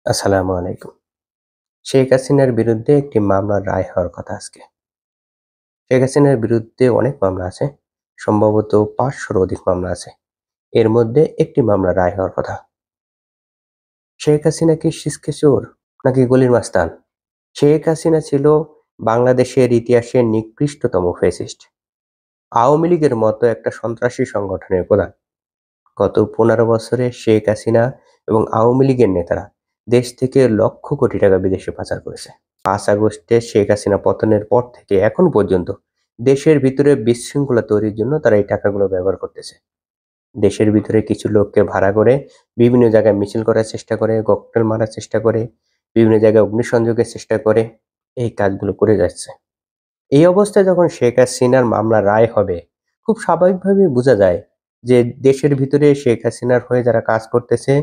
আসসালামু আলাইকুম। শেখ হাসিনার বিরুদ্ধে একটি মামলার রায় হওয়ার কথা আজকে। শেখ হাসিনার বিরুদ্ধে অনেক মামলা আছে। সম্ভবত ৫০০-র অধিক মামলা আছে। এর মধ্যে একটি মামলার রায় হওয়ার কথা। শেখ হাসিনা কি সিসকে চোর নাকি গলির মাস্তান? শেখ হাসিনা ছিল বাংলাদেশের ইতিহাসে নিকৃষ্টতম ফ্যাসিস্ট। আওয়ামী লীগের মতো একটা সন্ত্রাসী সংগঠনের প্রধান। গত ১৫ বছরে শেখ হাসিনা এবং আওয়ামী লীগের নেতারা দেশ থেকে লক্ষ কোটি টাকা বিদেশে পাচার করেছে। ৫ আগস্টে শেখ হাসিনা পতনের পর থেকে এখন পর্যন্ত দেশের ভিতরে বিশৃঙ্খলা তৈরির জন্য তারা এই টাকাগুলো ব্যবহার করতেছে। দেশের ভিতরে কিছু লোককে ভাড়া করে বিভিন্ন জায়গায় মিছিল করার চেষ্টা করে, ককটেল মারার চেষ্টা করে, বিভিন্ন জায়গায় অগ্নিসংযোগের চেষ্টা করে, এই কাজগুলো করে যাচ্ছে। এই অবস্থায় যখন শেখ হাসিনার মামলা রায় হবে, খুব স্বাভাবিকভাবেই বোঝা যায় যে দেশের ভিতরে শেখ হাসিনার হয়ে যারা কাজ করতেছে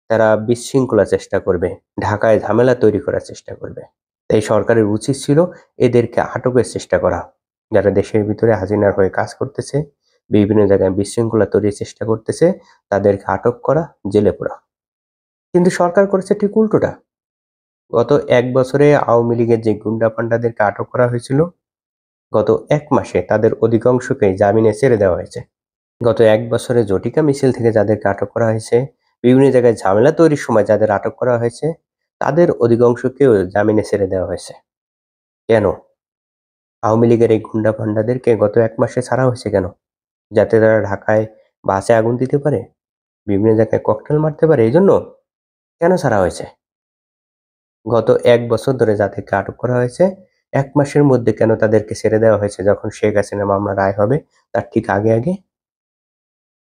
তারা বিশৃঙ্খলা চেষ্টা করবে, ঢাকায় ঝামেলা তৈরি করার চেষ্টা করবে। তাই সরকারের উচিত ছিল এদেরকে আটকের চেষ্টা করা। যারা দেশের ভিতরে হাসিনার হয়ে কাজ করতেছে, বিভিন্ন জায়গায় বিশৃঙ্খলা তৈরির চেষ্টা করতেছে, তাদেরকে আটক করা, জেলে পোরা। কিন্তু সরকার করেছে ঠিক উল্টোটা। গত ১ বছরে আওয়ামী লীগের যে গুন্ডা পান্ডাদেরকে আটক করা হয়েছিল, গত ১ মাসে তাদের অধিকাংশকেই জামিনে ছেড়ে দেওয়া হয়েছে। গত ১ বছরে ঝটিকা মিছিল থেকে যাদেরকে আটক করা হয়েছে, বিভিন্ন জায়গায় ঝামেলা তৈরির সময় যাদের আটক করা হয়েছে, তাদের অধিকাংশকেও জামিনে ছেড়ে দেওয়া হয়েছে। কেন? আওয়ামী লীগের এই গুন্ডা পান্ডাদেরকে গত ১ মাসে ছাড়া হয়েছে কেন? যাতে তারা ঢাকায় বাসে আগুন দিতে পারে, বিভিন্ন জায়গায় ককটেল মারতে পারে, এজন্য? কেন ছাড়া হয়েছে? গত ১ বছর ধরে যাদেরকে আটক করা হয়েছে, ১ মাসের মধ্যে কেন তাদেরকে ছেড়ে দেওয়া হয়েছে যখন শেখ হাসিনা মামলার রায় হবে তার ঠিক আগে?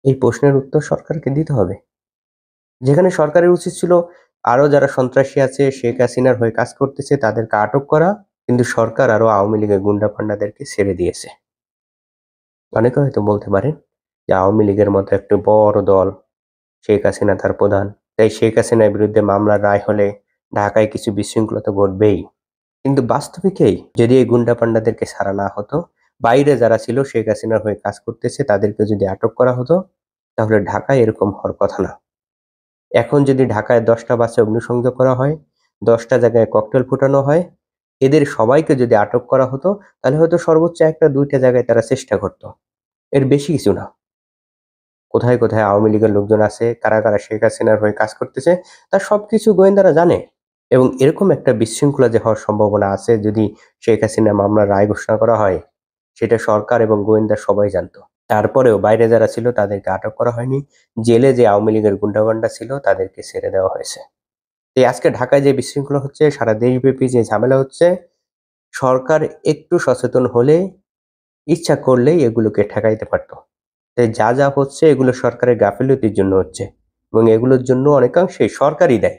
এই প্রশ্নের উত্তর সরকারকে দিতে হবে। যেখানে সরকারের উচিত ছিল আরো যারা সন্ত্রাসী আছে, শেখ হাসিনার হয়ে কাজ করতেছে তাদেরকে আটক করা, কিন্তু সরকার আরো আওয়ামী লীগের গুন্ডা পান্ডাদেরকে ছেড়ে দিয়েছে। অনেকে হয়তো বলতে পারেন যে আওয়ামী লীগের মতো একটা বড় দল, শেখ হাসিনা তার প্রধান, তাই শেখ হাসিনার বিরুদ্ধে মামলার রায় হলে ঢাকায় কিছু বিশৃঙ্খলা তো ঘটবেই। কিন্তু বাস্তবিকেই যদি এই গুন্ডা পান্ডাদেরকে ছাড়া না হতো, বাইরে যারা ছিল শেখ হাসিনার হয়ে কাজ করতেছে তাদেরকে যদি আটক করা হতো, তাহলে ঢাকায় এরকম হওয়ার কথা না। এখন যদি ঢাকায় ১০টা বাসে অগ্নিসংযোগ করা হয়, ১০টা জায়গায় ককটেল ফুটানো হয়, এদের সবাইকে যদি আটক করা হতো, তাহলে হয়তো সর্বোচ্চ ১টা ২টা জায়গায় তারা চেষ্টা করত। এর বেশি কিছু না। কোথায় আওয়ামী লীগের লোকজন আছে, কারা শেখ হাসিনার হয়ে কাজ করতেছে, তার সবকিছু গোয়েন্দারা জানে। এবং এরকম একটা বিশৃঙ্খলা যে হওয়ার সম্ভাবনা আছে যদি শেখ হাসিনা মামলার রায় ঘোষণা করা হয়, সেটা সরকার এবং গোয়েন্দা সবাই জানতো। তারপরেও বাইরে যারা ছিল তাদেরকে আটক করা হয়নি। জেলে যে আওয়ামী লীগের গুন্ডাপান্ডা ছিল তাদেরকে ছেড়ে দেওয়া হয়েছে। এই আজকে ঢাকায় যে বিশৃঙ্খলা হচ্ছে, সারা দেশব্যাপী যে ঝামেলা হচ্ছে, সরকার একটু সচেতন হলে, ইচ্ছা করলেই এগুলোকে ঠেকাইতে পারত। তাই যা হচ্ছে এগুলো সরকারের গাফিলতির জন্য হচ্ছে এবং এগুলোর জন্য অনেকাংশেই সরকারই দায়ী।